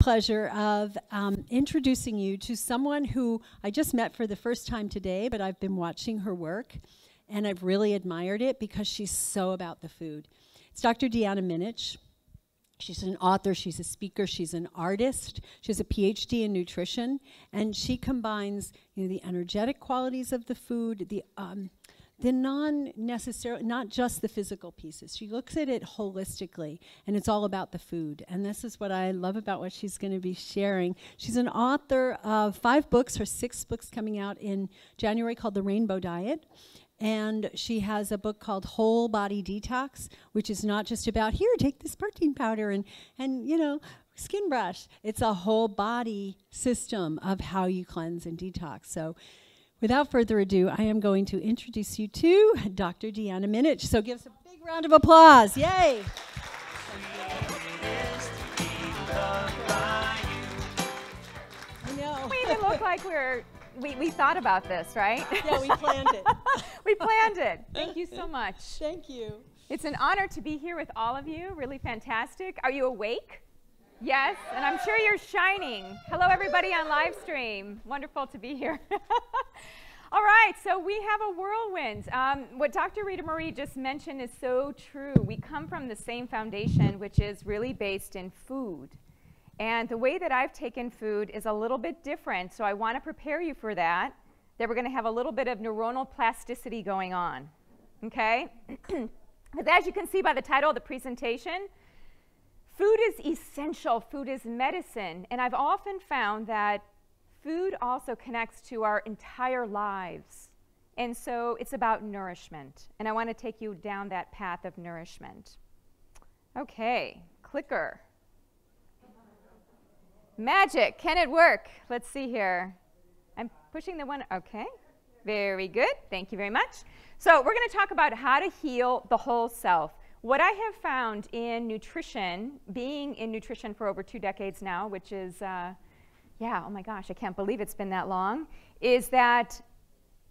pleasure of introducing you to someone who I just met for the first time today, but I've been watching her work, and I've really admired it because she's so about the food. It's Dr. Deanna Minich. She's an author, she's a speaker, she's an artist. She has a PhD in nutrition, and she combines, the energetic qualities of the food, the not just the physical pieces. She looks at it holistically, and it's all about the food. And this is what I love about what she's going to be sharing. She's an author of 5 books, her 6th book's coming out in January, called The Rainbow Diet. And she has a book called Whole Body Detox, which is not just about, here, take this protein powder and skin brush. It's a whole body system of how you cleanse and detox. So without further ado, I am going to introduce you to Dr. Deanna Minich. So give us a big round of applause. Yay. I know. We even look like we thought about this, right? Yeah, we planned it. We planned it. Thank you so much. Thank you. It's an honor to be here with all of you. Really fantastic. Are you awake? Yes, and I'm sure you're shining. Hello, everybody on live stream. Wonderful to be here. All right, so we have a whirlwind. What Dr. Rita Marie just mentioned is so true. We come from the same foundation, which is really based in food. And the way that I've taken food is a little bit different, so I want to prepare you for that we're going to have a little bit of neuronal plasticity going on, okay? Because as you can see by the title of the presentation, food is essential, food is medicine, and I've often found that food also connects to our entire lives. And so it's about nourishment, and I want to take you down that path of nourishment. Okay, clicker. Magic, can it work? Let's see here. I'm pushing the one, okay. Very good, thank you very much. So we're going to talk about how to heal the whole self. What I have found in nutrition, being in nutrition for over 2 decades now, which is, yeah, oh my gosh, I can't believe it's been that long, is that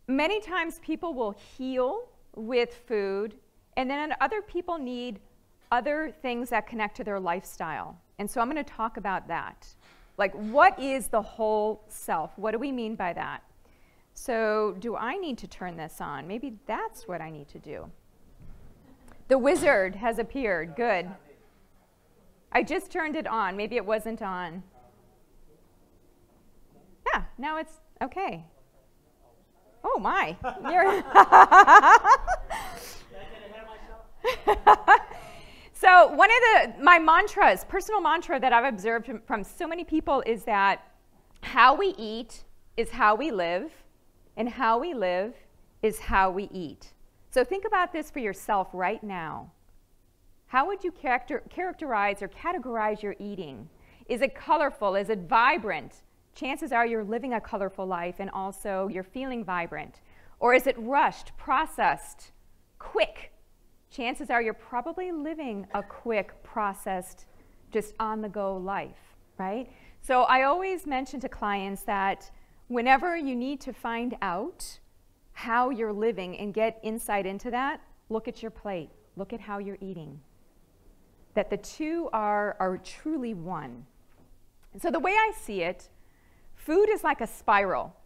many times people will heal with food, and then other people need other things that connect to their lifestyle. And so I'm going to talk about that. Like, what is the whole self? What do we mean by that? So do I need to turn this on? Maybe that's what I need to do. The wizard has appeared. Good. I just turned it on. Maybe it wasn't on. Yeah, now it's okay. Oh, my. So one of my mantras, personal mantra that I've observed from so many people is that how we eat is how we live, and how we live is how we eat. So think about this for yourself right now. How would you characterize or categorize your eating? Is it colorful? Is it vibrant? Chances are you're living a colorful life and also you're feeling vibrant. Or is it rushed, processed, quick? Chances are you're probably living a quick, processed, just on-the-go life, right? So I always mention to clients that whenever you need to find out how you're living and get insight into that, look at your plate. Look at how you're eating. That the two are truly one. So the way I see it, food is like a spiral.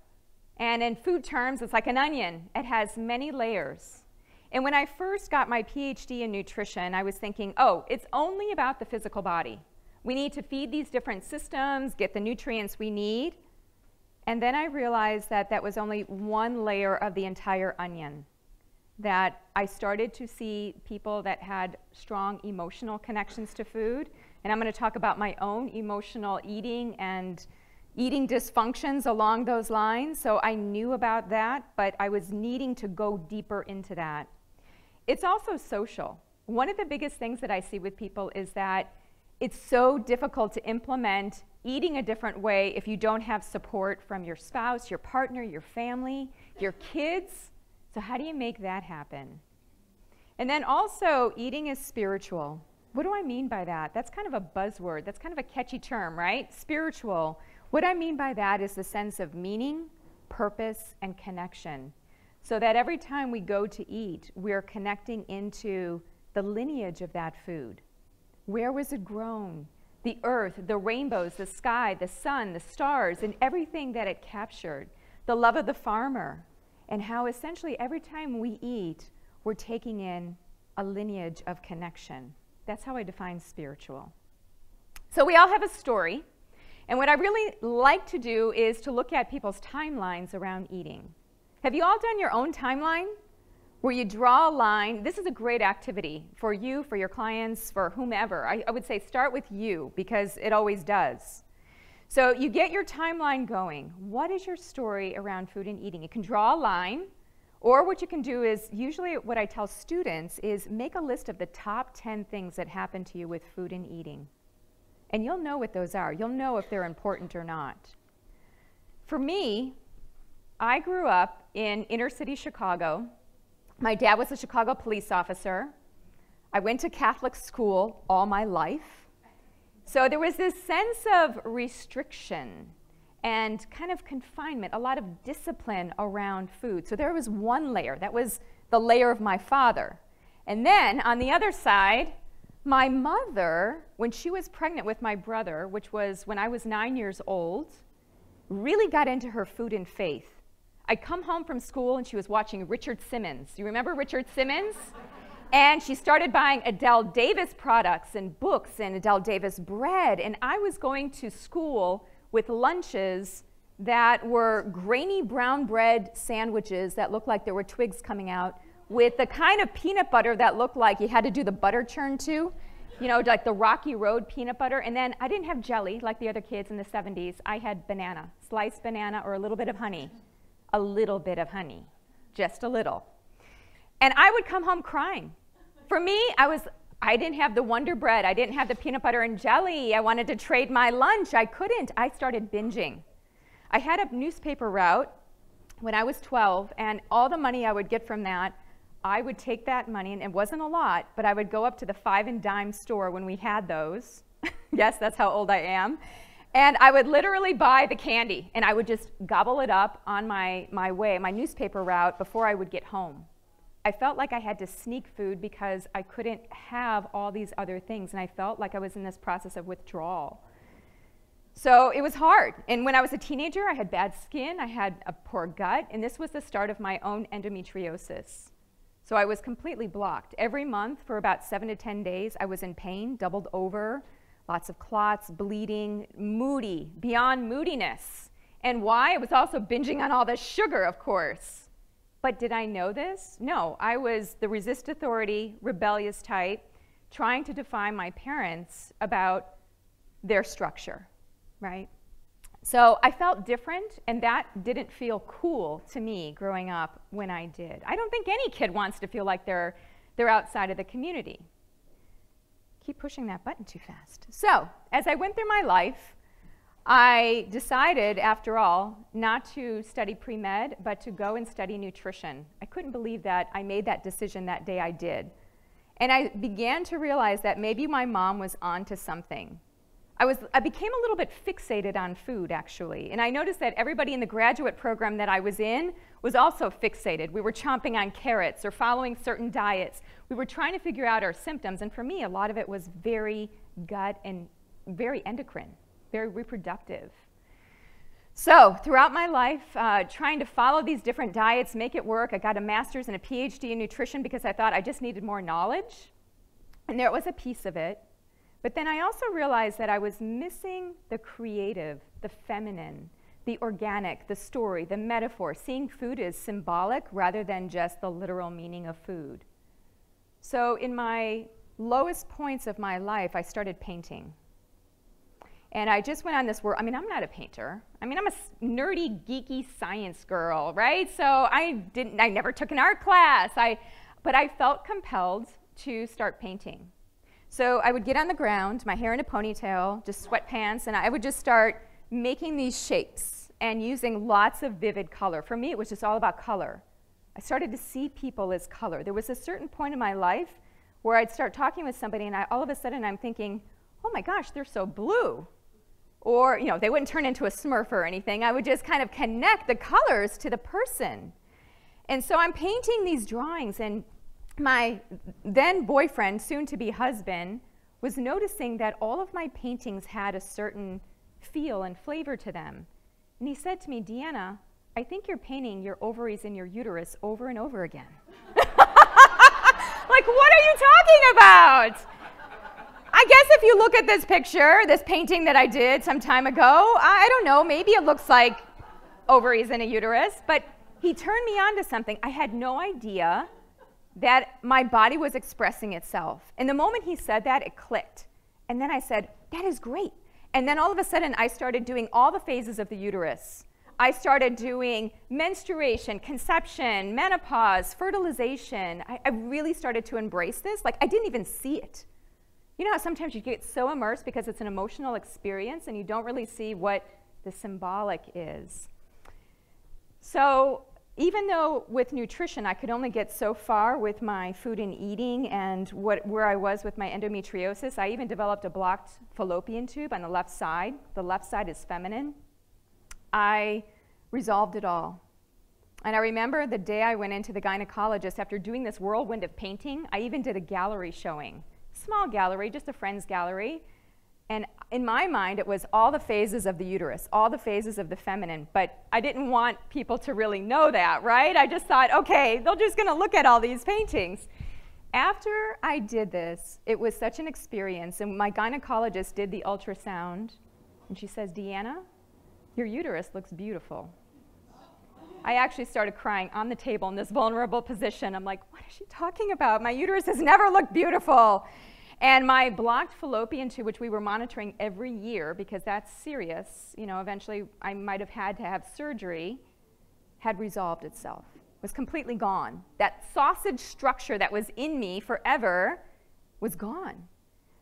And in food terms, it's like an onion. It has many layers. And when I first got my PhD in nutrition, I was thinking, oh, it's only about the physical body. We need to feed these different systems, get the nutrients we need. And then I realized that that was only one layer of the entire onion. That I started to see people that had strong emotional connections to food. And I'm going to talk about my own emotional eating and eating dysfunctions along those lines. So I knew about that, but I was needing to go deeper into that. It's also social. One of the biggest things that I see with people is that it's so difficult to implement eating a different way if you don't have support from your spouse, your partner, your family, your kids. So how do you make that happen? And then also, eating is spiritual. What do I mean by that? That's kind of a buzzword. That's kind of a catchy term, right? Spiritual. What I mean by that is the sense of meaning, purpose, and connection. So that every time we go to eat, we're connecting into the lineage of that food. Where was it grown? the earth, the rainbows, the sky, the sun, the stars, and everything that it captured, the love of the farmer, and how essentially every time we eat, we're taking in a lineage of connection. That's how I define spiritual. So we all have a story, and what I really like to do is to look at people's timelines around eating. Have you all done your own timeline? Where you draw a line. This is a great activity for you, for your clients, for whomever. I would say start with you, because it always does. So you get your timeline going. What is your story around food and eating? You can draw a line, or what you can do is, usually what I tell students is make a list of the top 10 things that happen to you with food and eating. And you'll know what those are. You'll know if they're important or not. For me, I grew up in inner city Chicago. My dad was a Chicago police officer. I went to Catholic school all my life. So there was this sense of restriction and kind of confinement, a lot of discipline around food. So there was one layer. That was the layer of my father. And then on the other side, my mother, when she was pregnant with my brother, which was when I was 9 years old, really got into her food and faith. I'd come home from school and she was watching Richard Simmons. You remember Richard Simmons? And she started buying Adele Davis products and books and Adele Davis bread. And I was going to school with lunches that were grainy brown bread sandwiches that looked like there were twigs coming out, with the kind of peanut butter that looked like you had to do the butter churn to, you know, like the Rocky Road peanut butter. And then I didn't have jelly like the other kids in the 70s. I had banana, sliced banana, or a little bit of honey. A little bit of honey, just a little. And I would come home crying. For me, I didn't have the Wonder Bread. I didn't have the peanut butter and jelly. I wanted to trade my lunch. I couldn't. I started binging. I had a newspaper route when I was 12, and all the money I would get from that, I would take that money, and it wasn't a lot, but I would go up to the 5 and dime store when we had those. Yes, that's how old I am. And I would literally buy the candy, and I would just gobble it up on my way, my newspaper route, before I would get home. I felt like I had to sneak food because I couldn't have all these other things, and I felt like I was in this process of withdrawal. So it was hard. And when I was a teenager, I had bad skin, I had a poor gut, and this was the start of my own endometriosis. So I was completely blocked. Every month for about 7 to 10 days, I was in pain, doubled over, lots of clots, bleeding, moody, beyond moodiness. And why? I was also binging on all the sugar, of course. But did I know this? No, I was the resist authority, rebellious type, trying to defy my parents about their structure, right? So I felt different, and that didn't feel cool to me growing up when I did. I don't think any kid wants to feel like they're outside of the community. Keep pushing that button too fast. So as I went through my life, I decided, after all, not to study pre-med, but to go and study nutrition. I couldn't believe that I made that decision that day I did. And I began to realize that maybe my mom was onto something. I became a little bit fixated on food, actually. And I noticed that everybody in the graduate program that I was in was also fixated. We were chomping on carrots or following certain diets. We were trying to figure out our symptoms. And for me, a lot of it was very gut and very endocrine, very reproductive. So throughout my life, trying to follow these different diets, make it work, I got a master's and a PhD in nutrition because I thought I just needed more knowledge. And there was a piece of it. But then I also realized that I was missing the creative, the feminine, the organic, the story, the metaphor, seeing food as symbolic rather than just the literal meaning of food. So in my lowest points of my life, I started painting. And I just went on this world. I mean, I'm not a painter. I mean, I'm a nerdy, geeky science girl, right? So I never took an art class. But I felt compelled to start painting. So I would get on the ground, my hair in a ponytail, just sweatpants, and I would just start making these shapes and using lots of vivid color. For me, it was just all about color. I started to see people as color. There was a certain point in my life where I'd start talking with somebody, and all of a sudden I'm thinking, oh my gosh, they're so blue. Or, you know, they wouldn't turn into a Smurf or anything. I would just kind of connect the colors to the person. And so I'm painting these drawings, and my then boyfriend, soon-to-be husband, was noticing that all of my paintings had a certain feel and flavor to them. And he said to me, Deanna, I think you're painting your ovaries and your uterus over and over again. Like, what are you talking about? I guess if you look at this picture, this painting that I did some time ago, I don't know, maybe it looks like ovaries and a uterus, but he turned me on to something. I had no idea that my body was expressing itself. And the moment he said that, it clicked. And then I said, that is great. And then all of a sudden, I started doing all the phases of the uterus. I started doing menstruation, conception, menopause, fertilization. I really started to embrace this. Like, I didn't even see it. You know how sometimes you get so immersed because it's an emotional experience and you don't really see what the symbolic is. So even though with nutrition I could only get so far with my food and eating and where I was with my endometriosis, I even developed a blocked fallopian tube on the left side. The left side is feminine. I resolved it all. And I remember the day I went into the gynecologist after doing this whirlwind of painting. I even did a gallery showing. Small gallery, just a friend's gallery. And in my mind, it was all the phases of the uterus, all the phases of the feminine. But I didn't want people to really know that, right? I just thought, okay, they're just going to look at all these paintings. After I did this, it was such an experience. And my gynecologist did the ultrasound. And she says, Deanna, your uterus looks beautiful. I actually started crying on the table in this vulnerable position. I'm like, what is she talking about? My uterus has never looked beautiful. And my blocked fallopian tube, which we were monitoring every year because that's serious, you know, eventually I might have had to have surgery, had resolved itself, was completely gone. That sausage structure that was in me forever was gone.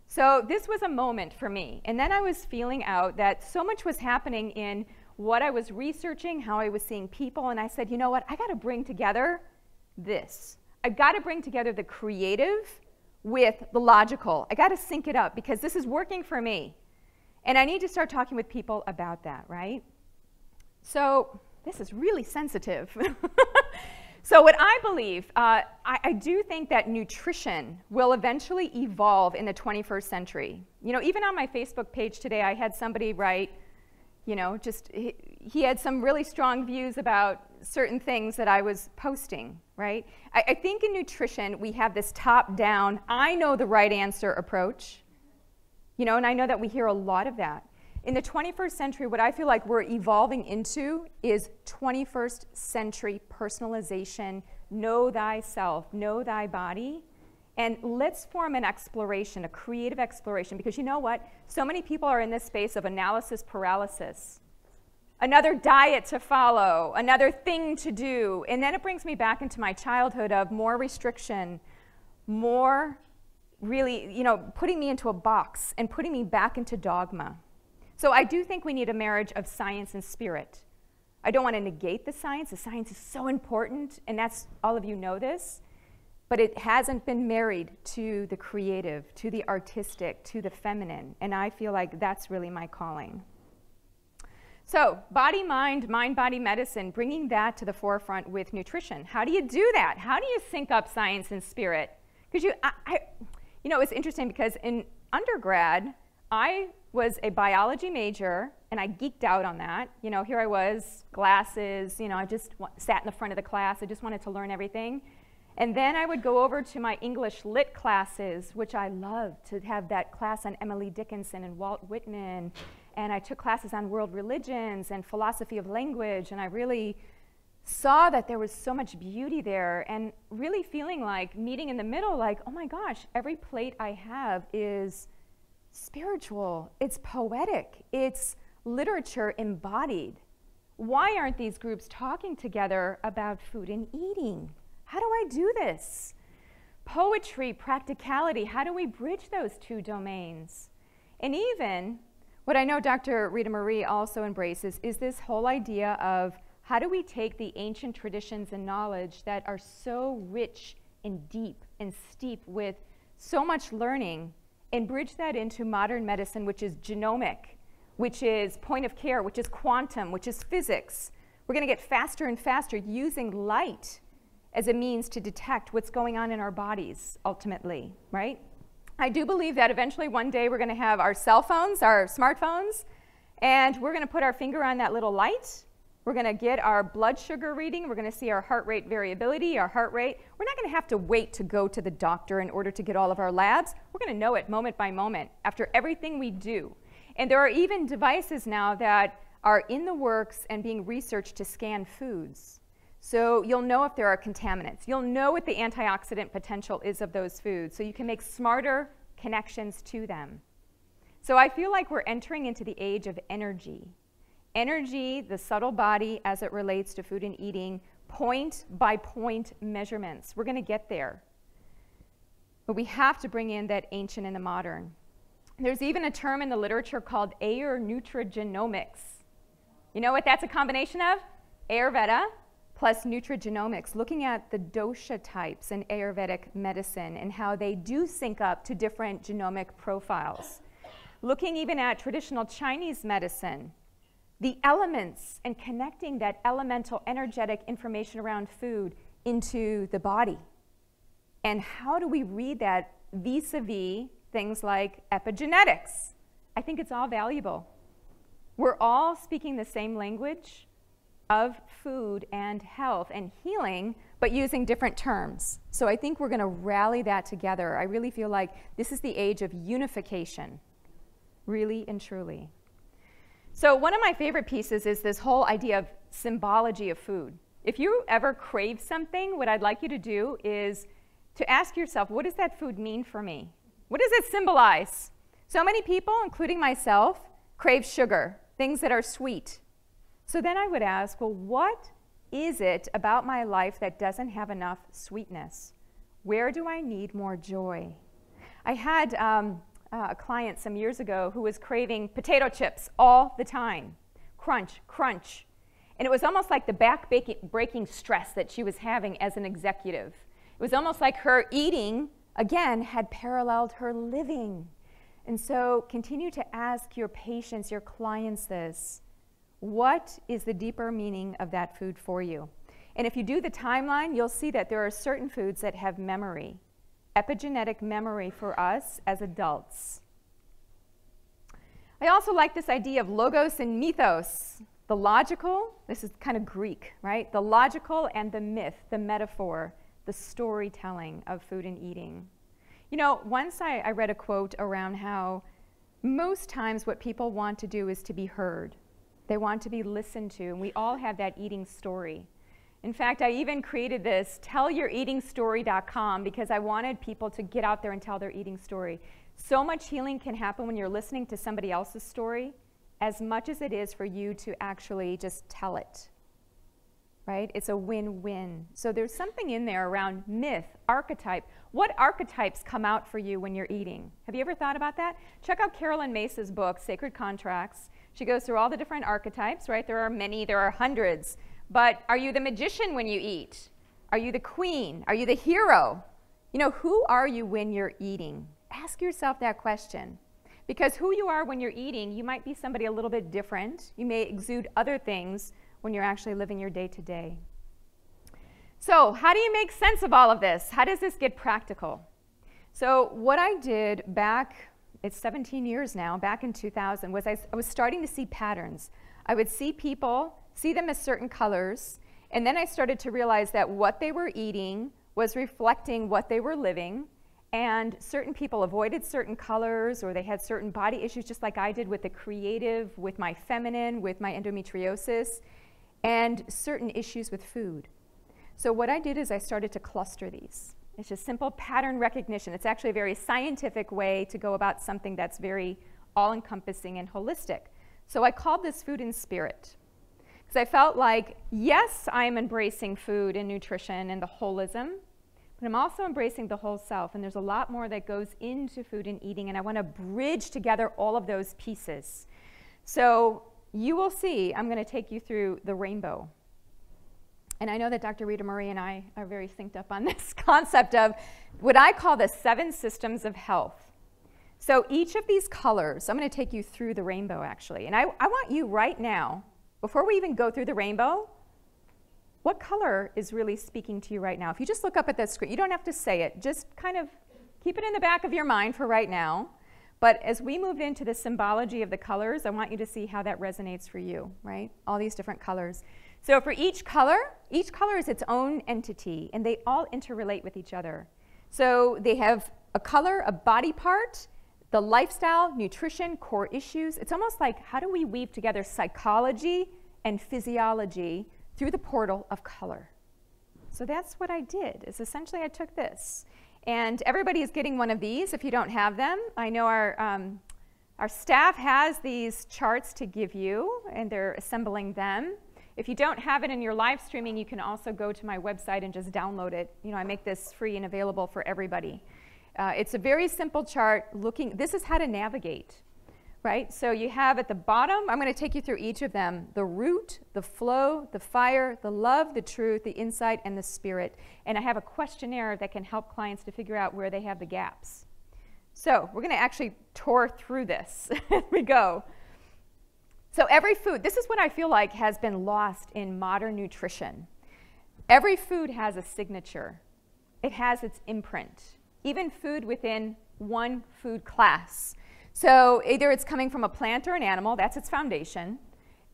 So this was a moment for me. And then I was feeling out that so much was happening in what I was researching, how I was seeing people, and I said, you know what, I got to bring together this. I got to bring together the creative with the logical. I got to sync it up because this is working for me. And I need to start talking with people about that, right? So this is really sensitive. So what I believe, I do think that nutrition will eventually evolve in the 21st century. You know, even on my Facebook page today, I had somebody write, you know, just he had some really strong views about certain things that I was posting, right? I think in nutrition, we have this top-down, I know the right answer approach, you know, and I know that we hear a lot of that. In the 21st century, what I feel like we're evolving into is 21st century personalization, know thyself, know thy body, and let's form an exploration, a creative exploration, because you know what? So many people are in this space of analysis paralysis. Another diet to follow, another thing to do, and then it brings me back into my childhood of more restriction, more really, you know, putting me into a box and putting me back into dogma. So I do think we need a marriage of science and spirit. I don't want to negate the science. The science is so important, and that's, all of you know this, but it hasn't been married to the creative, to the artistic, to the feminine, and I feel like that's really my calling. So body, mind, mind-body medicine, bringing that to the forefront with nutrition. How do you do that? How do you sync up science and spirit? Because you know, it's interesting because in undergrad, I was a biology major, and I geeked out on that. You know, here I was, glasses, you know, I just sat in the front of the class. I just wanted to learn everything. And then I would go over to my English lit classes, which I loved, to have that class on Emily Dickinson and Walt Whitman. And I took classes on world religions and philosophy of language, and I really saw that there was so much beauty there, and really feeling like meeting in the middle, like, oh my gosh, every plate I have is spiritual, it's poetic, it's literature embodied. Why aren't these groups talking together about food and eating? How do I do this? Poetry, practicality, how do we bridge those two domains? And even what I know Dr. Rita Marie also embraces is this whole idea of how do we take the ancient traditions and knowledge that are so rich and deep and steep with so much learning and bridge that into modern medicine, which is genomic, which is point of care, which is quantum, which is physics. We're going to get faster and faster using light as a means to detect what's going on in our bodies, ultimately, right? I do believe that eventually one day we're going to have our cell phones, our smartphones, and we're going to put our finger on that little light. We're going to get our blood sugar reading. We're going to see our heart rate variability, our heart rate. We're not going to have to wait to go to the doctor in order to get all of our labs. We're going to know it moment by moment after everything we do. And there are even devices now that are in the works and being researched to scan foods. So you'll know if there are contaminants. You'll know what the antioxidant potential is of those foods, so you can make smarter connections to them. So I feel like we're entering into the age of energy. Energy, the subtle body as it relates to food and eating, point-by-point measurements. We're going to get there. But we have to bring in that ancient and the modern. There's even a term in the literature called nutrigenomics. You know what that's a combination of? Ayurveda plus nutrigenomics, looking at the dosha types in Ayurvedic medicine and how they do sync up to different genomic profiles. Looking even at traditional Chinese medicine, the elements and connecting that elemental energetic information around food into the body. And how do we read that vis-a-vis things like epigenetics? I think it's all valuable. We're all speaking the same language of food and health and healing, but using different terms. So I think we're going to rally that together. I really feel like this is the age of unification, really and truly. So one of my favorite pieces is this whole idea of symbology of food. If you ever crave something, what I'd like you to do is to ask yourself, what does that food mean for me? What does it symbolize? So many people, including myself, crave sugar, things that are sweet. So then I would ask, well, what is it about my life that doesn't have enough sweetness? Where do I need more joy? I had a client some years ago who was craving potato chips all the time. Crunch, crunch. And it was almost like the back-breaking stress that she was having as an executive. It was almost like her eating, again, had paralleled her living. And so continue to ask your patients, your clients this. What is the deeper meaning of that food for you? And if you do the timeline, you'll see that there are certain foods that have memory, epigenetic memory for us as adults. I also like this idea of logos and mythos. The logical, this is kind of Greek, right? The logical and the myth, the metaphor, the storytelling of food and eating. You know, once I read a quote around how most times what people want to do is to be heard. They want to be listened to, and we all have that eating story. In fact, I even created this tellyoureatingstory.com because I wanted people to get out there and tell their eating story. So much healing can happen when you're listening to somebody else's story as much as it is for you to actually just tell it, right? It's a win-win. So there's something in there around myth, archetype. What archetypes come out for you when you're eating? Have you ever thought about that? Check out Carolyn Mace's book, Sacred Contracts. She goes through all the different archetypes, right? There are many, there are hundreds. But are you the magician when you eat? Are you the queen? Are you the hero? You know, who are you when you're eating? Ask yourself that question. Because who you are when you're eating, you might be somebody a little bit different. You may exude other things when you're actually living your day-to-day. So how do you make sense of all of this? How does this get practical? So what I did back, it's 17 years now, back in 2000, was I was starting to see patterns. I would see people, see them as certain colors, and then I started to realize that what they were eating was reflecting what they were living, and certain people avoided certain colors, or they had certain body issues, just like I did with the creative, with my feminine, with my endometriosis, and certain issues with food. So what I did is I started to cluster these. It's just simple pattern recognition. It's actually a very scientific way to go about something that's very all-encompassing and holistic. So I called this food and spirit. Because I felt like, yes, I'm embracing food and nutrition and the holism, but I'm also embracing the whole self. And there's a lot more that goes into food and eating, and I want to bridge together all of those pieces. So you will see, I'm going to take you through the rainbow. And I know that Dr. Rita Murray and I are very synced up on this concept of what I call the 7 systems of health. So each of these colors, I'm going to take you through the rainbow actually. And I want you right now, before we even go through the rainbow, what color is really speaking to you right now? If you just look up at that screen, you don't have to say it, just kind of Keep it in the back of your mind for right now. But as we move into the symbology of the colors, I want you to see how that resonates for you, right? All these different colors. So for each color is its own entity, and they all interrelate with each other. So they have a color, a body part, the lifestyle, nutrition, core issues. It's almost like, how do we weave together psychology and physiology through the portal of color? So that's what I did, is essentially I took this. And everybody is getting one of these if you don't have them. I know our staff has these charts to give you, and they're assembling them. If you don't have it in your live streaming, you can also go to my website and just download it. You know, I make this free and available for everybody. It's a very simple chart this is how to navigate, right? So you have at the bottom, I'm going to take you through each of them, the root, the flow, the fire, the love, the truth, the insight, and the spirit. And I have a questionnaire that can help clients to figure out where they have the gaps. So we're going to actually tour through this as we go. So every food, this is what I feel like has been lost in modern nutrition. Every food has a signature. It has its imprint. Even food within one food class. So either it's coming from a plant or an animal, that's its foundation.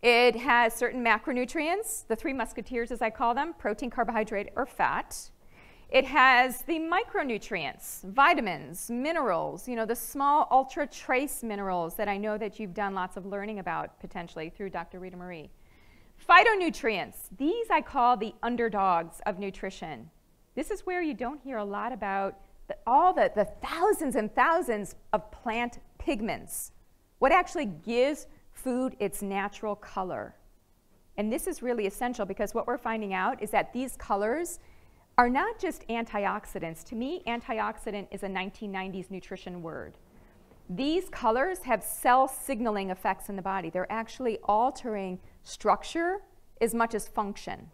It has certain macronutrients, the three musketeers as I call them, protein, carbohydrate, or fat. It has the micronutrients, vitamins, minerals, you know, the small ultra trace minerals that I know that you've done lots of learning about potentially through Dr. Rita Marie. Phytonutrients, these I call the underdogs of nutrition. This is where you don't hear a lot about all the thousands and thousands of plant pigments. What actually gives food its natural color? And this is really essential because what we're finding out is that these colors are not just antioxidants. To me, antioxidant is a 1990s nutrition word. These colors have cell signaling effects in the body. They're actually altering structure as much as function.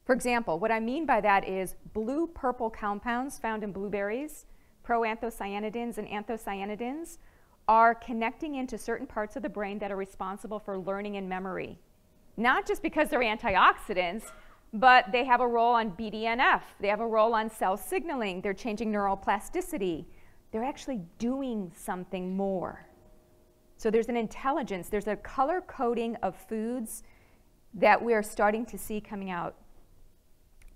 For example, what I mean by that is blue-purple compounds found in blueberries, proanthocyanidins and anthocyanidins, are connecting into certain parts of the brain that are responsible for learning and memory. Not just because they're antioxidants, but they have a role on BDNF. They have a role on cell signaling. They're changing neuroplasticity. They're actually doing something more. So there's an intelligence, there's a color coding of foods that we're starting to see coming out.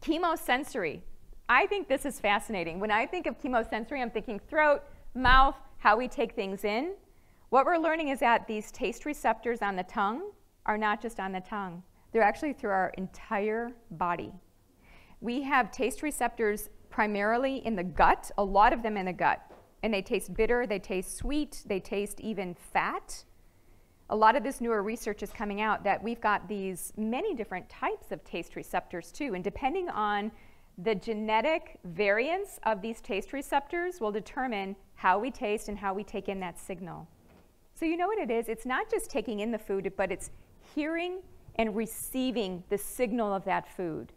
Chemosensory. I think this is fascinating. When I think of chemosensory, I'm thinking throat, mouth, how we take things in. What we're learning is that these taste receptors on the tongue are not just on the tongue. They're actually through our entire body. We have taste receptors primarily in the gut, a lot of them in the gut. And they taste bitter, they taste sweet, they taste even fat. A lot of this newer research is coming out that we've got these many different types of taste receptors too. And depending on the genetic variance of these taste receptors will determine how we taste and how we take in that signal. So you know what it is? It's not just taking in the food, but it's hearing and receiving the signal of that food.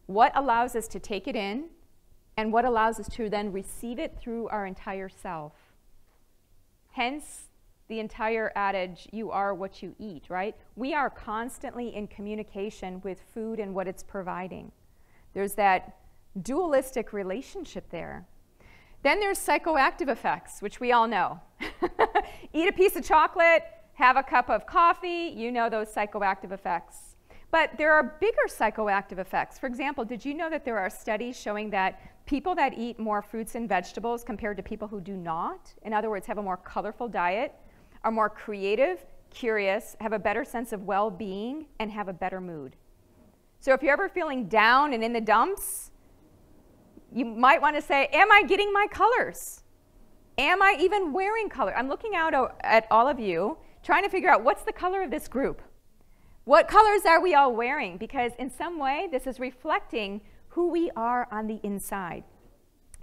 What allows us to take it in and what allows us to then receive it through our entire self. Hence the entire adage, you are what you eat, right? We are constantly in communication with food and what it's providing. There's that dualistic relationship there. Then there's psychoactive effects, which we all know. Eat a piece of chocolate, have a cup of coffee, you know those psychoactive effects. But there are bigger psychoactive effects. For example, did you know that there are studies showing that people that eat more fruits and vegetables compared to people who do not, in other words, have a more colorful diet, are more creative, curious, have a better sense of well-being, and have a better mood? So if you're ever feeling down and in the dumps, you might want to say, am I getting my colors? Am I even wearing color? I'm looking out at all of you, trying to figure out what's the color of this group. What colors are we all wearing? Because in some way, this is reflecting who we are on the inside.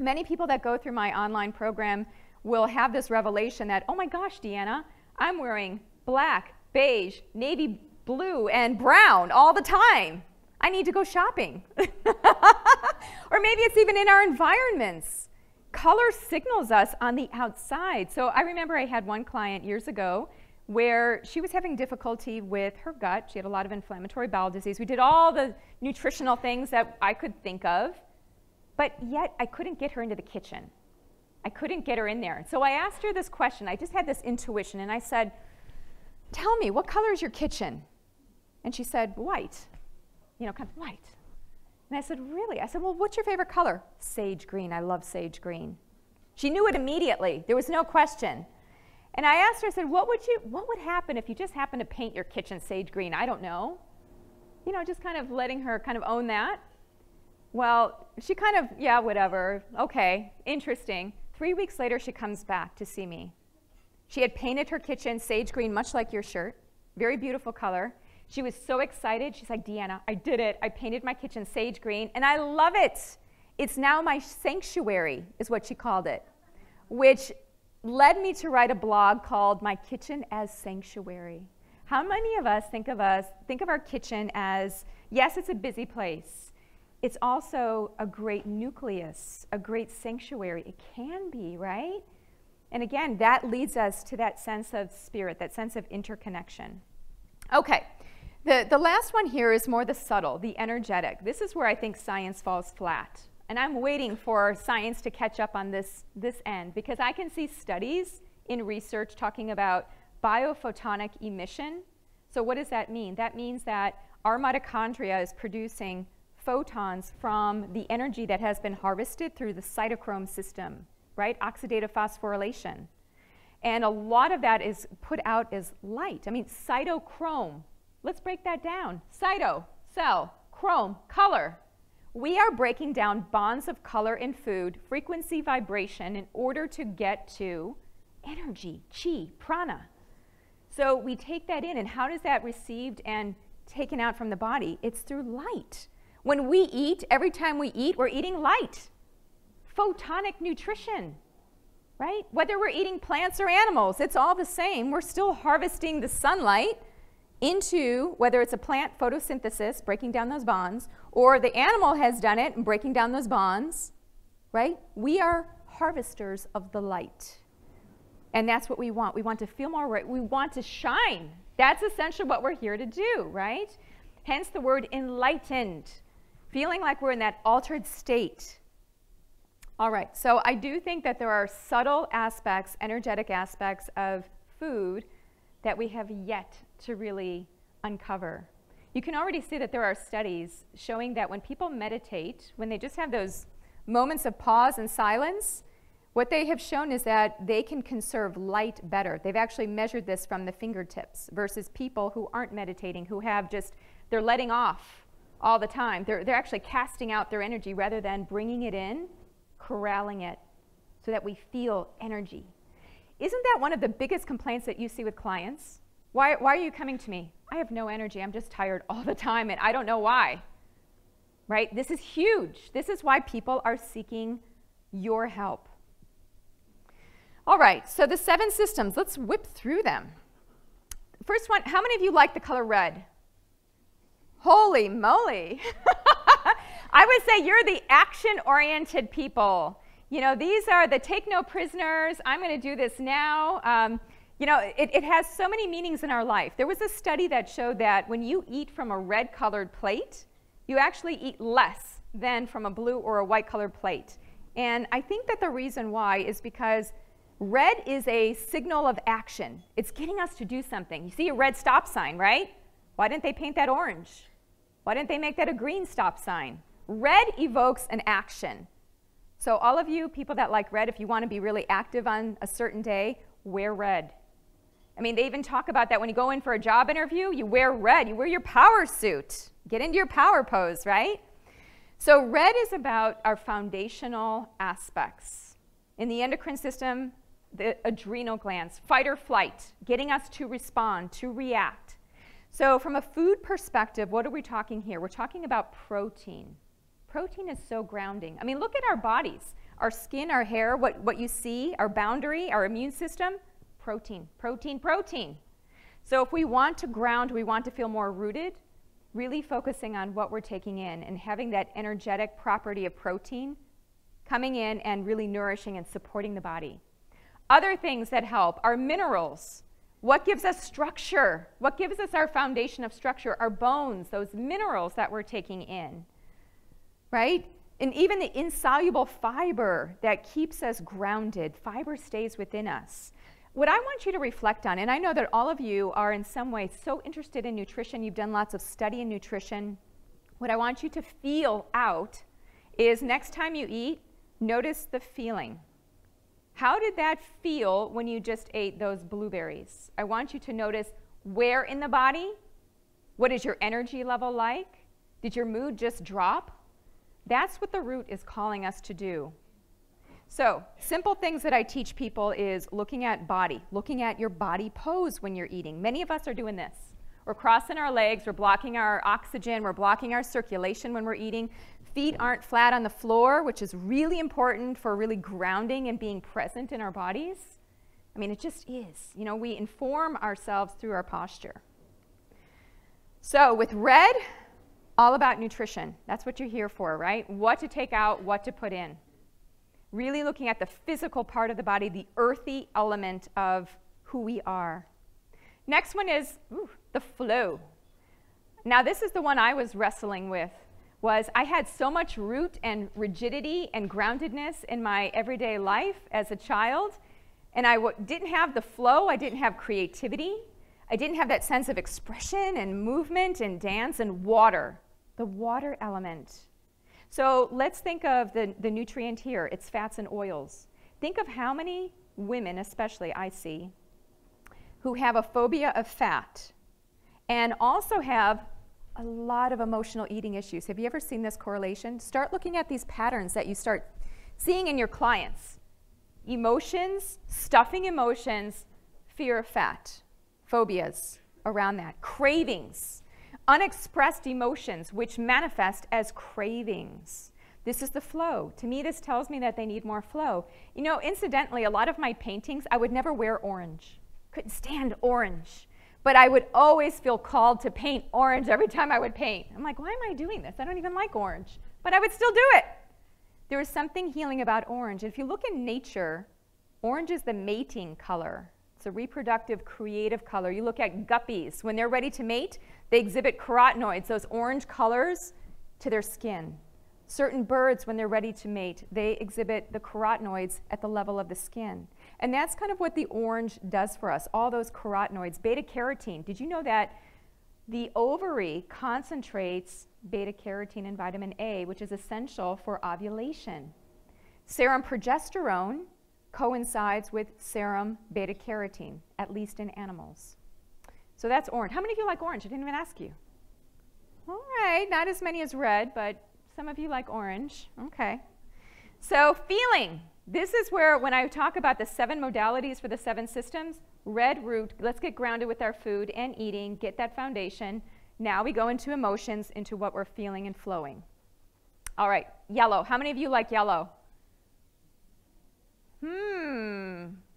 Many people that go through my online program will have this revelation that, oh my gosh, Deanna, I'm wearing black, beige, navy blue, and brown all the time. I need to go shopping. Or maybe it's even in our environments. Color signals us on the outside. So I remember I had one client years ago where she was having difficulty with her gut. She had a lot of inflammatory bowel disease. We did all the nutritional things that I could think of, but yet I couldn't get her into the kitchen. I couldn't get her in there. So I asked her this question. I just had this intuition, and I said, tell me, what color is your kitchen? And she said, white, kind of white. And I said, really? I said, well, what's your favorite color? Sage green. I love sage green. She knew it immediately. There was no question. And I asked her, I said, what would happen if you just happened to paint your kitchen sage green? I don't know. Just kind of letting her kind of own that. Well, she kind of, yeah, whatever. Okay, interesting. 3 weeks later, she comes back to see me. She had painted her kitchen sage green, much like your shirt. Very beautiful color. She was so excited. She's like, Deanna, I did it. I painted my kitchen sage green, and I love it. It's now my sanctuary, is what she called it, which led me to write a blog called My Kitchen as Sanctuary. How many of us think of our kitchen as, yes, it's a busy place. It's also a great nucleus, a great sanctuary. It can be, right? And again, that leads us to that sense of spirit, that sense of interconnection. Okay, the last one here is more the subtle, the energetic. This is where I think science falls flat. And I'm waiting for science to catch up on this end, because I can see studies in research talking about biophotonic emission. So what does that mean? That means that our mitochondria is producing photons from the energy that has been harvested through the cytochrome system, right? Oxidative phosphorylation. And a lot of that is put out as light. I mean, cytochrome. Let's break that down. Cyto, cell, chrome, color. We are breaking down bonds of color in food, frequency, vibration, in order to get to energy, chi, prana. So we take that in, and how does that received and taken out from the body? It's through light. When we eat, every time we eat, we're eating light. Photonic nutrition, right? Whether we're eating plants or animals, it's all the same. We're still harvesting the sunlight into, whether it's a plant, photosynthesis, breaking down those bonds, or the animal has done it and breaking down those bonds, right? We are harvesters of the light. And that's what we want. We want to feel more right. We want to shine. That's essentially what we're here to do, right? Hence the word enlightened, feeling like we're in that altered state. All right, so I do think that there are subtle aspects, energetic aspects of food that we have yet to really uncover. You can already see that there are studies showing that when people meditate, when they just have those moments of pause and silence, what they have shown is that they can conserve light better. They've actually measured this from the fingertips versus people who aren't meditating, who have just, they're letting off all the time. They're actually casting out their energy rather than bringing it in, corralling it so that we feel energy. Isn't that one of the biggest complaints that you see with clients? Why are you coming to me? I have no energy. I'm just tired all the time, and I don't know why. Right? This is huge. This is why people are seeking your help. All right, so the 7 systems, let's whip through them. First one, how many of you like the color red? Holy moly. I would say you're the action-oriented people. You know, these are the take no prisoners. I'm going to do this now. You know, it has so many meanings in our life. There was a study that showed that when you eat from a red-colored plate, you actually eat less than from a blue or a white-colored plate. And I think that the reason why is because red is a signal of action. It's getting us to do something. You see a red stop sign, right? Why didn't they paint that orange? Why didn't they make that a green stop sign? Red evokes an action. So all of you people that like red, if you want to be really active on a certain day, wear red. I mean, they even talk about that when you go in for a job interview, you wear red, you wear your power suit. Get into your power pose, right? So red is about our foundational aspects. In the endocrine system, the adrenal glands, fight or flight, getting us to respond, to react. So from a food perspective, what are we talking here? We're talking about protein. Protein is so grounding. I mean, look at our bodies, our skin, our hair, what you see, our boundary, our immune system, protein, protein, protein. So if we want to ground, we want to feel more rooted, really focusing on what we're taking in and having that energetic property of protein coming in and really nourishing and supporting the body. Other things that help are minerals. What gives us structure? What gives us our foundation of structure? Our bones, those minerals that we're taking in, right? And even the insoluble fiber that keeps us grounded, fiber stays within us. What I want you to reflect on, and I know that all of you are in some way so interested in nutrition, you've done lots of study in nutrition. What I want you to feel out is next time you eat, notice the feeling. How did that feel when you just ate those blueberries? I want you to notice where in the body, what is your energy level like? Did your mood just drop? That's what the root is calling us to do. So, simple things that I teach people is looking at body, looking at your body pose when you're eating. Many of us are doing this. We're crossing our legs, we're blocking our oxygen, we're blocking our circulation when we're eating. Feet aren't flat on the floor, which is really important for really grounding and being present in our bodies. I mean, it just is. You know, we inform ourselves through our posture. So, with red, all about nutrition. That's what you're here for, right? What to take out, what to put in. Really looking at the physical part of the body, the earthy element of who we are. Next one is the flow. Now this is the one I was wrestling with, was I had so much root and rigidity and groundedness in my everyday life as a child, and I didn't have the flow, I didn't have creativity, I didn't have that sense of expression and movement and dance and water, the water element. So let's think of the nutrient here. It's fats and oils. Think of how many women, especially I see, who have a phobia of fat and also have a lot of emotional eating issues. Have you ever seen this correlation? Start looking at these patterns that you start seeing in your clients. Emotions, stuffing emotions, fear of fat, phobias around that, cravings. Unexpressed emotions, which manifest as cravings. This is the flow. To me, this tells me that they need more flow. You know, incidentally, a lot of my paintings, I would never wear orange. Couldn't stand orange. But I would always feel called to paint orange every time I would paint. I'm like, why am I doing this? I don't even like orange. But I would still do it. There is something healing about orange. If you look in nature, orange is the mating color. It's a reproductive, creative color. You look at guppies. When they're ready to mate, they exhibit carotenoids, those orange colors, to their skin. Certain birds, when they're ready to mate, they exhibit the carotenoids at the level of the skin. And that's kind of what the orange does for us, all those carotenoids. Beta-carotene. Did you know that the ovary concentrates beta-carotene and vitamin A, which is essential for ovulation? Serum progesterone coincides with serum beta-carotene, at least in animals. So that's orange. How many of you like orange? I didn't even ask you. All right, not as many as red, but some of you like orange. Okay. So feeling. This is where, when I talk about the 7 modalities for the 7 systems, red root, let's get grounded with our food and eating, get that foundation. Now we go into emotions, into what we're feeling and flowing. All right, yellow. How many of you like yellow?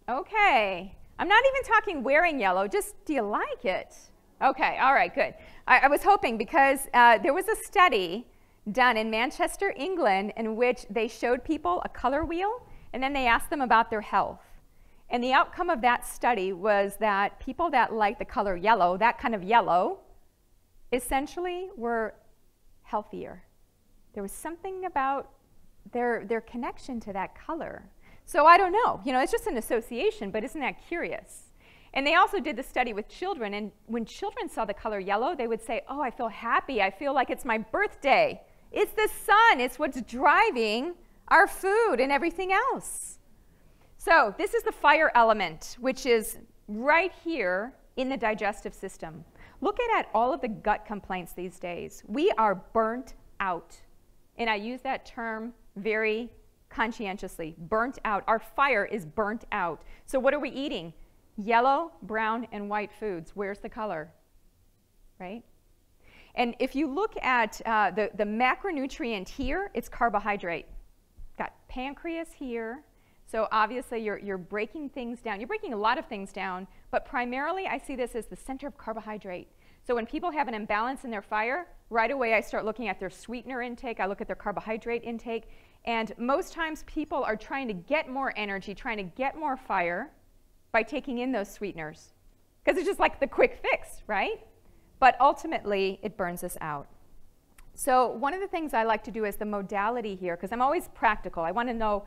Okay. I'm not even talking wearing yellow, just do you like it? Okay, all right, good. I was hoping because there was a study done in Manchester, England, in which they showed people a color wheel and then they asked them about their health. And the outcome of that study was that people that liked the color yellow, that kind of yellow, essentially were healthier. There was something about their connection to that color. So I don't know, you know, it's just an association, but isn't that curious? And they also did the study with children, and when children saw the color yellow, they would say, oh, I feel happy, I feel like it's my birthday. It's the sun, it's what's driving our food and everything else. So this is the fire element, which is right here in the digestive system. Look at all of the gut complaints these days. We are burnt out. And I use that term very conscientiously, burnt out. Our fire is burnt out. So what are we eating? Yellow, brown, and white foods. Where's the color? Right? And if you look at the macronutrient here, it's carbohydrate. Got pancreas here. So obviously you're breaking things down. You're breaking a lot of things down, but primarily I see this as the center of carbohydrate. So when people have an imbalance in their fire, right away I start looking at their sweetener intake, I look at their carbohydrate intake, and most times people are trying to get more energy, trying to get more fire by taking in those sweeteners. Because it's just like the quick fix, right? But ultimately, it burns us out. So one of the things I like to do is the modality here, because I'm always practical. I want to know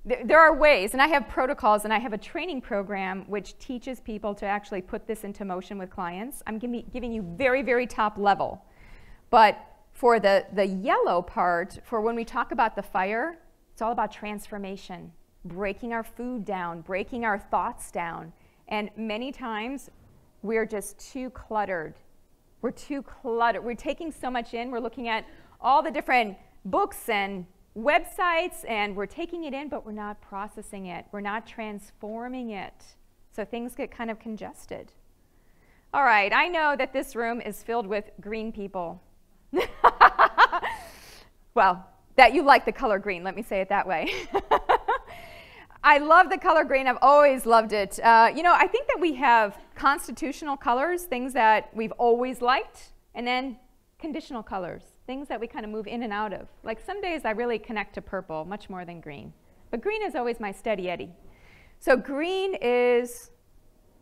there are ways, and I have protocols, and I have a training program which teaches people to actually put this into motion with clients. I'm giving you very, very top level. But for the yellow part, for when we talk about the fire, it's all about transformation, breaking our food down, breaking our thoughts down. And many times, we're just too cluttered. We're too cluttered. We're taking so much in. We're looking at all the different books and websites, and we're taking it in, but we're not processing it. We're not transforming it. So things get kind of congested. All right, I know that this room is filled with green people. Well, that you like the color green, let me say it that way. I love the color green. I've always loved it. You know, I think that we have constitutional colors, things that we've always liked, and then conditional colors, things that we kind of move in and out of. Like some days I really connect to purple much more than green. But green is always my steady Eddie. So green is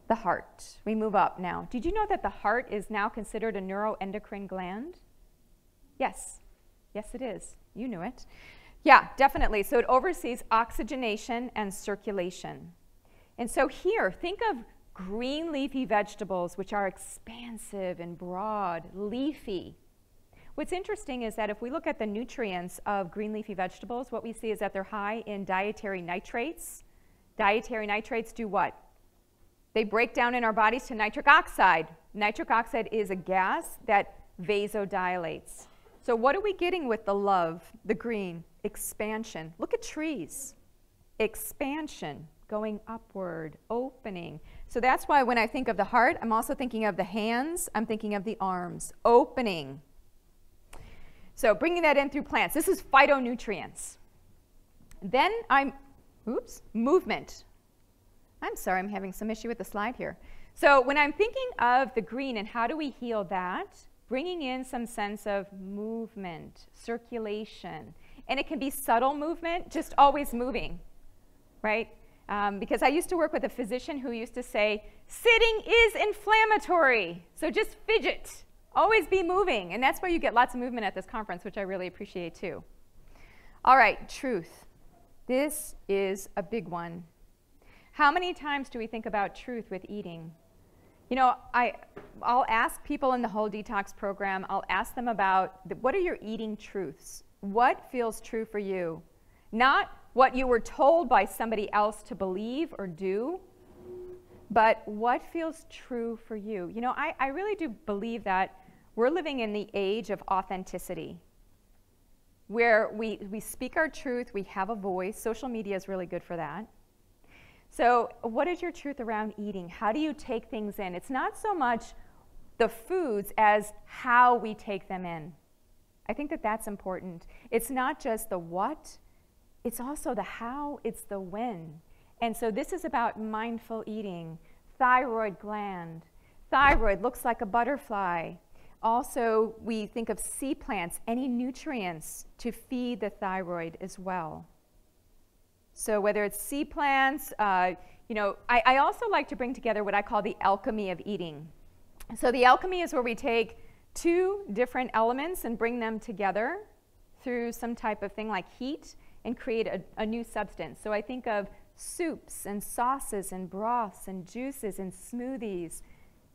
the heart. We move up now. Did you know that the heart is now considered a neuroendocrine gland? Yes. Yes, it is. You knew it. Yeah, definitely. So it oversees oxygenation and circulation. And so here, think of green leafy vegetables, which are expansive and broad, leafy. What's interesting is that if we look at the nutrients of green leafy vegetables, what we see is that they're high in dietary nitrates. Dietary nitrates do what? They break down in our bodies to nitric oxide. Nitric oxide is a gas that vasodilates. So what are we getting with the love, the green? Expansion. Look at trees. Expansion, going upward, opening. So that's why when I think of the heart, I'm also thinking of the hands, I'm thinking of the arms, opening. So bringing that in through plants. This is phytonutrients. Then movement. I'm sorry, I'm having some issue with the slide here. So when I'm thinking of the green and how do we heal that, bringing in some sense of movement, circulation. And it can be subtle movement, just always moving, right? Because I used to work with a physician who used to say, sitting is inflammatory, so just fidget. Always be moving, and that's why you get lots of movement at this conference, which I really appreciate too. All right, truth. This is a big one. How many times do we think about truth with eating? You know, I'll ask people in the whole detox program, I'll ask them about what are your eating truths? What feels true for you? Not what you were told by somebody else to believe or do, but what feels true for you? You know, I really do believe that we're living in the age of authenticity, where we speak our truth, we have a voice. Social media is really good for that. So what is your truth around eating? How do you take things in? It's not so much the foods as how we take them in. I think that that's important. It's not just the what, it's also the how, it's the when. And so this is about mindful eating, thyroid gland. Thyroid looks like a butterfly. Also, we think of sea plants, any nutrients to feed the thyroid as well. So whether it's sea plants, you know, I also like to bring together what I call the alchemy of eating. So the alchemy is where we take two different elements and bring them together through some type of thing like heat and create a new substance. So I think of soups and sauces and broths and juices and smoothies,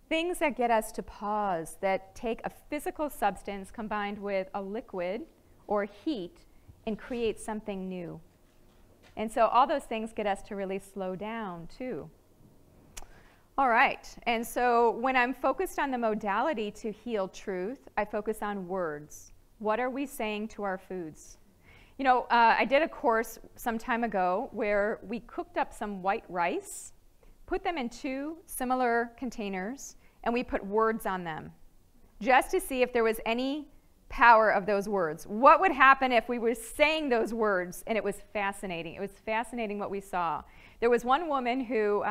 things that get us to pause, that take a physical substance combined with a liquid or heat and create something new. And so all those things get us to really slow down too. All right, and so when I'm focused on the modality to heal truth, I focus on words. What are we saying to our foods? You know, I did a course some time ago where we cooked up some white rice, put them in two similar containers, and we put words on them, just to see if there was any power of those words. What would happen if we were saying those words? And it was fascinating. It was fascinating what we saw. There was one woman who,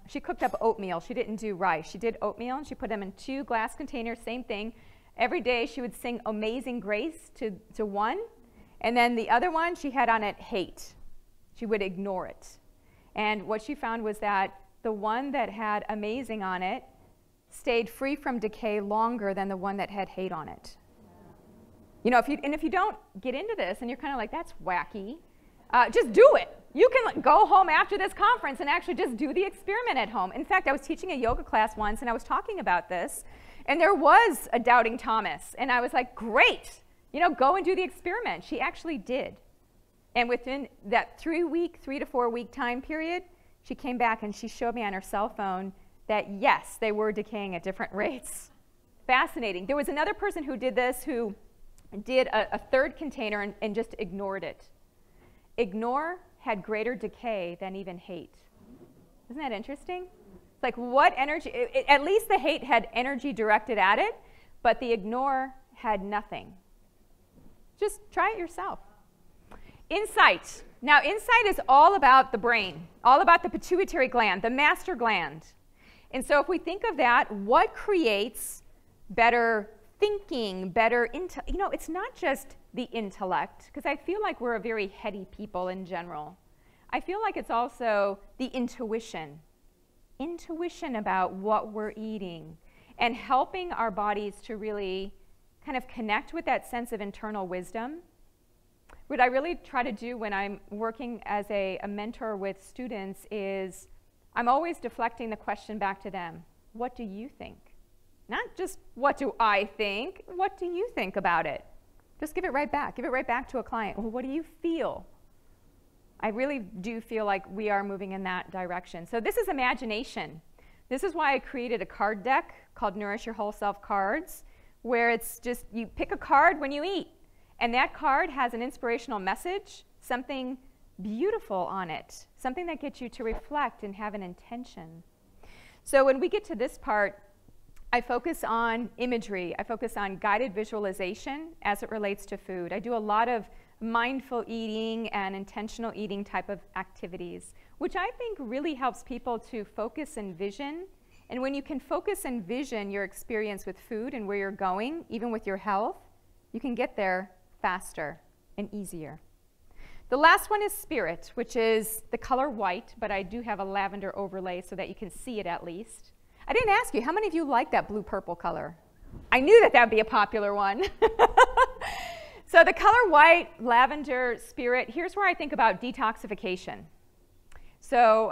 she cooked up oatmeal. She didn't do rice. She did oatmeal, and she put them in two glass containers, same thing. Every day she would sing Amazing Grace to one, and then the other one she had on it hate. She would ignore it. And what she found was that the one that had amazing on it stayed free from decay longer than the one that had hate on it. You know, if you don't get into this and you're kind of like, that's wacky, just do it. You can go home after this conference and actually just do the experiment at home. In fact, I was teaching a yoga class once and I was talking about this, and there was a doubting Thomas, and I was like, great, you know, go and do the experiment. She actually did. And within that 3 to 4 week time period, she came back and she showed me on her cell phone that yes, they were decaying at different rates. Fascinating. There was another person who did this, who did a third container and just ignored it. Ignore had greater decay than even hate. Isn't that interesting? It's like, what energy, at least the hate had energy directed at it, but the ignore had nothing. Just try it yourself. Insight. Now, insight is all about the brain, all about the pituitary gland, the master gland. And so if we think of that, what creates better thinking, better, you know, it's not just the intellect, because I feel like we're a very heady people in general. I feel like it's also the intuition about what we're eating and helping our bodies to really kind of connect with that sense of internal wisdom. What I really try to do when I'm working as a mentor with students is I'm always deflecting the question back to them. What do you think? Not just what do I think, what do you think about it? Just give it right back. Give it right back to a client. Well, what do you feel? I really do feel like we are moving in that direction. So this is imagination. This is why I created a card deck called Nourish Your Whole Self Cards, where it's just you pick a card when you eat, and that card has an inspirational message, something beautiful on it, something that gets you to reflect and have an intention. So when we get to this part, I focus on imagery. I focus on guided visualization as it relates to food. I do a lot of mindful eating and intentional eating type of activities, which I think really helps people to focus and vision. And when you can focus and vision your experience with food and where you're going, even with your health, you can get there faster and easier. The last one is spirit, which is the color white, but I do have a lavender overlay so that you can see it at least. I didn't ask you, how many of you like that blue-purple color? I knew that would be a popular one. So the color white, lavender, spirit, here's where I think about detoxification. So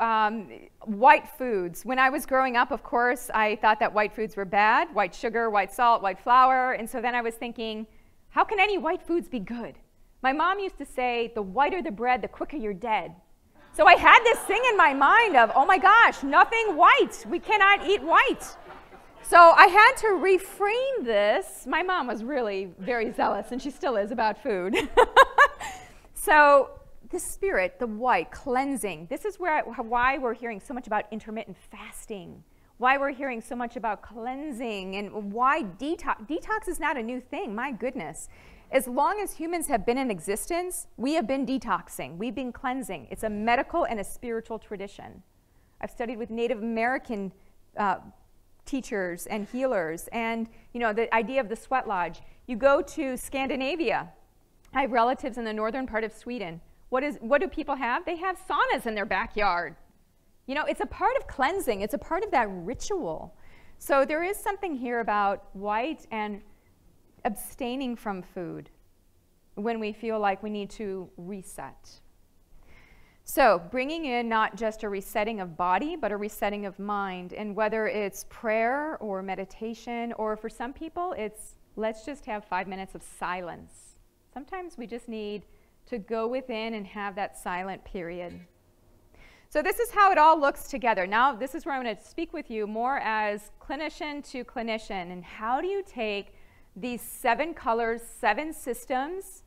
white foods. When I was growing up, of course, I thought that white foods were bad, white sugar, white salt, white flour, and so then I was thinking, how can any white foods be good? My mom used to say, the whiter the bread, the quicker you're dead. So I had this thing in my mind of, oh my gosh, nothing white. We cannot eat white. So I had to reframe this. My mom was really very zealous, and she still is, about food. So the spirit, the white, cleansing. This is why we're hearing so much about intermittent fasting, why we're hearing so much about cleansing, and why detox. Detox is not a new thing, my goodness. As long as humans have been in existence, we have been detoxing. We've been cleansing. It's a medical and a spiritual tradition. I've studied with Native American teachers and healers, and you know, the idea of the sweat lodge. You go to Scandinavia. I have relatives in the northern part of Sweden. What do people have? They have saunas in their backyard. You know, it's a part of cleansing. It's a part of that ritual. So there is something here about white and abstaining from food when we feel like we need to reset. So bringing in not just a resetting of body, but a resetting of mind. And whether it's prayer or meditation, or for some people, it's let's just have 5 minutes of silence. Sometimes we just need to go within and have that silent period. So this is how it all looks together. Now, this is where I'm going to speak with you more as clinician to clinician. And how do you take these 7 colors, 7 systems,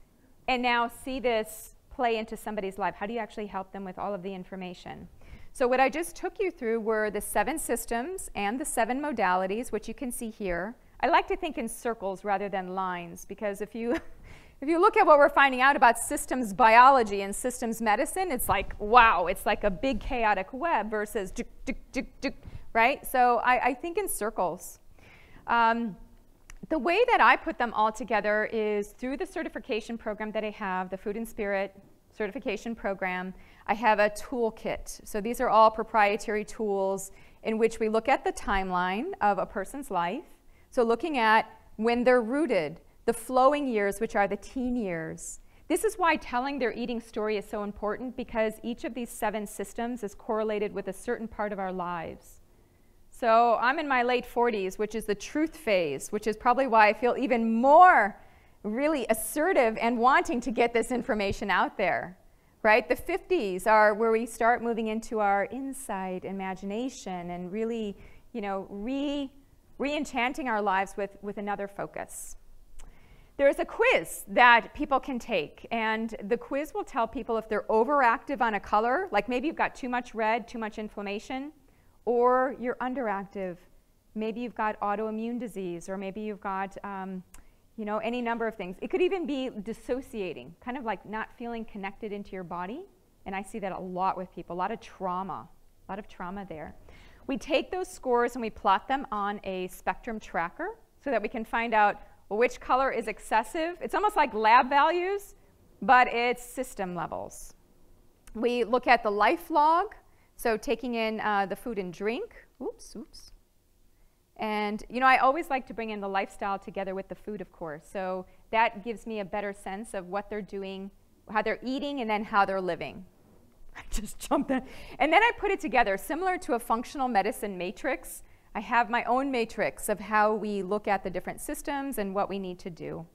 and now see this play into somebody's life? How do you actually help them with all of the information? So what I just took you through were the 7 systems and the 7 modalities, which you can see here. I like to think in circles rather than lines, because if you look at what we're finding out about systems biology and systems medicine, it's like, wow, it's like a big chaotic web versus, right? So I think in circles. The way that I put them all together is through the certification program that I have, the Food and Spirit certification program. I have a toolkit. So these are all proprietary tools in which we look at the timeline of a person's life. So looking at when they're rooted, the flowing years, which are the teen years. This is why telling their eating story is so important, because each of these 7 systems is correlated with a certain part of our lives. So I'm in my late 40s, which is the truth phase, which is probably why I feel even more really assertive and wanting to get this information out there, right? The 50s are where we start moving into our insight, imagination, and really, you know, re-enchanting our lives with another focus. There's a quiz that people can take, and the quiz will tell people if they're overactive on a color, like maybe you've got too much red, too much inflammation, or you're underactive. Maybe you've got autoimmune disease, or maybe you've got you know, any number of things. It could even be dissociating, kind of like not feeling connected into your body, and I see that a lot with people, a lot of trauma there. We take those scores and we plot them on a spectrum tracker so that we can find out which color is excessive. It's almost like lab values, but it's system levels. We look at the life log, so taking in the food and drink. Oops. And, you know, I always like to bring in the lifestyle together with the food, of course. So that gives me a better sense of what they're doing, how they're eating, and then how they're living. I just jumped in. And then I put it together, similar to a functional medicine matrix. I have my own matrix of how we look at the different systems and what we need to do.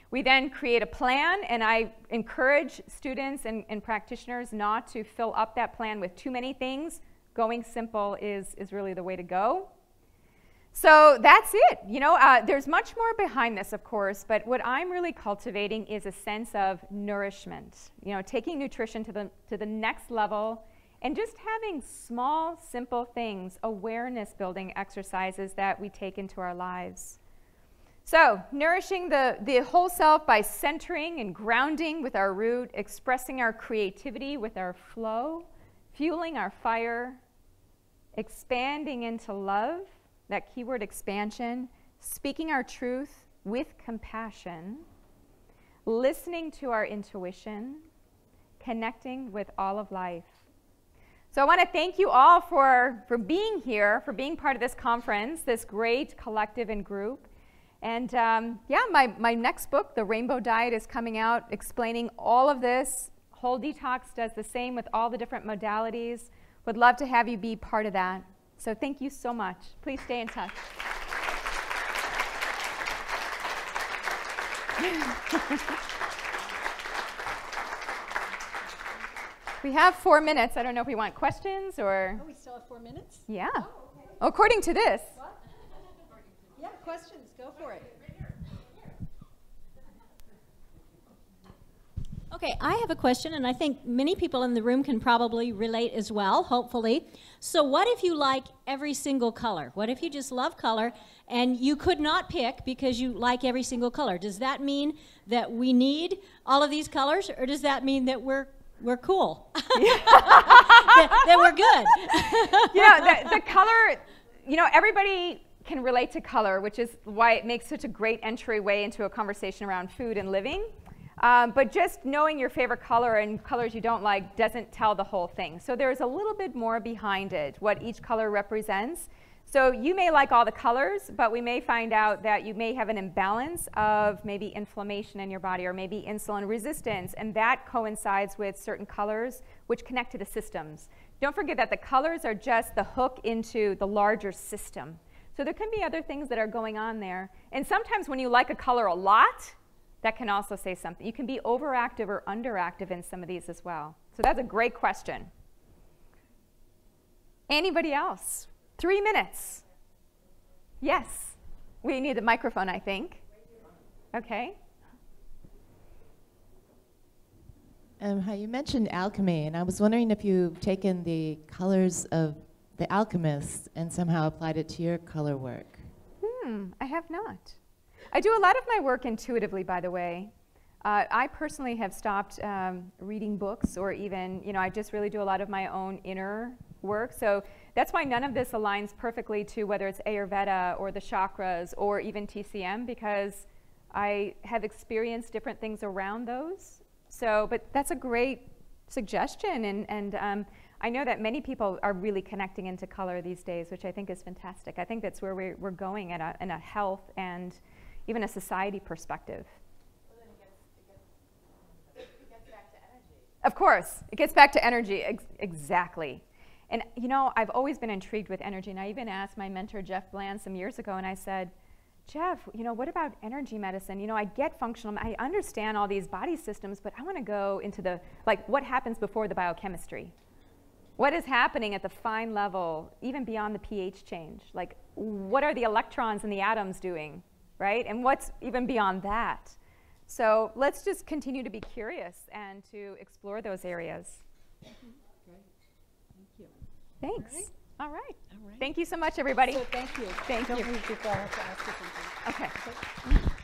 We then create a plan, and I encourage students and practitioners not to fill up that plan with too many things. Going simple is really the way to go. So that's it. You know, there's much more behind this, of course, but what I'm really cultivating is a sense of nourishment. You know, taking nutrition to the next level, and just having small, simple things, awareness-building exercises that we take into our lives. So, nourishing the whole self by centering and grounding with our root, expressing our creativity with our flow, fueling our fire, expanding into love, that keyword expansion, speaking our truth with compassion, listening to our intuition, connecting with all of life. So I want to thank you all for being here, for being part of this conference, this great collective and group. And yeah, my next book, The Rainbow Diet, is coming out explaining all of this. Whole Detox does the same with all the different modalities. Would love to have you be part of that. So thank you so much. Please stay in touch. We have 4 minutes. I don't know if we want questions or... Oh, we still have 4 minutes? Yeah. Oh, okay. According to this. What? Yeah, questions. Go for it. Okay, I have a question, and I think many people in the room can probably relate as well, hopefully. So what if you like every single color? What if you just love color, and you could not pick because you like every single color? Does that mean that we need all of these colors, or does that mean that we're cool? that we're good? Yeah, the color, you know, everybody can relate to color, which is why it makes such a great entryway into a conversation around food and living. But just knowing your favorite color and colors you don't like doesn't tell the whole thing. So there's a little bit more behind it, what each color represents. So you may like all the colors, but we may find out that you may have an imbalance of maybe inflammation in your body, or maybe insulin resistance, and that coincides with certain colors which connect to the systems. Don't forget that the colors are just the hook into the larger system. So there can be other things that are going on there. And sometimes when you like a color a lot, that can also say something. You can be overactive or underactive in some of these as well. So that's a great question. Anybody else? 3 minutes. Yes. We need a microphone, I think. Okay. Hi, you mentioned alchemy, and I was wondering if you've taken the colors of the alchemists and somehow applied it to your color work. I have not. I do a lot of my work intuitively, by the way. I personally have stopped reading books, or even, you know, I just really do a lot of my own inner work. So that's why none of this aligns perfectly to whether it's Ayurveda or the chakras or even TCM, because I have experienced different things around those. So, but that's a great suggestion, and I know that many people are really connecting into color these days, which I think is fantastic. I think that's where we're going in a health and even a society perspective. Well, then it gets back to energy. Of course, it gets back to energy, exactly. And you know, I've always been intrigued with energy, and I even asked my mentor, Jeff Bland, some years ago, and I said, Jeff, you know, what about energy medicine? You know, I get functional, I understand all these body systems, but I want to go into the, like, what happens before the biochemistry? What is happening at the fine level, even beyond the pH change? Like, what are the electrons in the atoms doing, right? And what's even beyond that? So let's just continue to be curious and to explore those areas. Great. Thank you. Thanks. All right. All right. Thank you so much, everybody. So thank you. Thank you. Don't leave before I have to ask you something. Okay.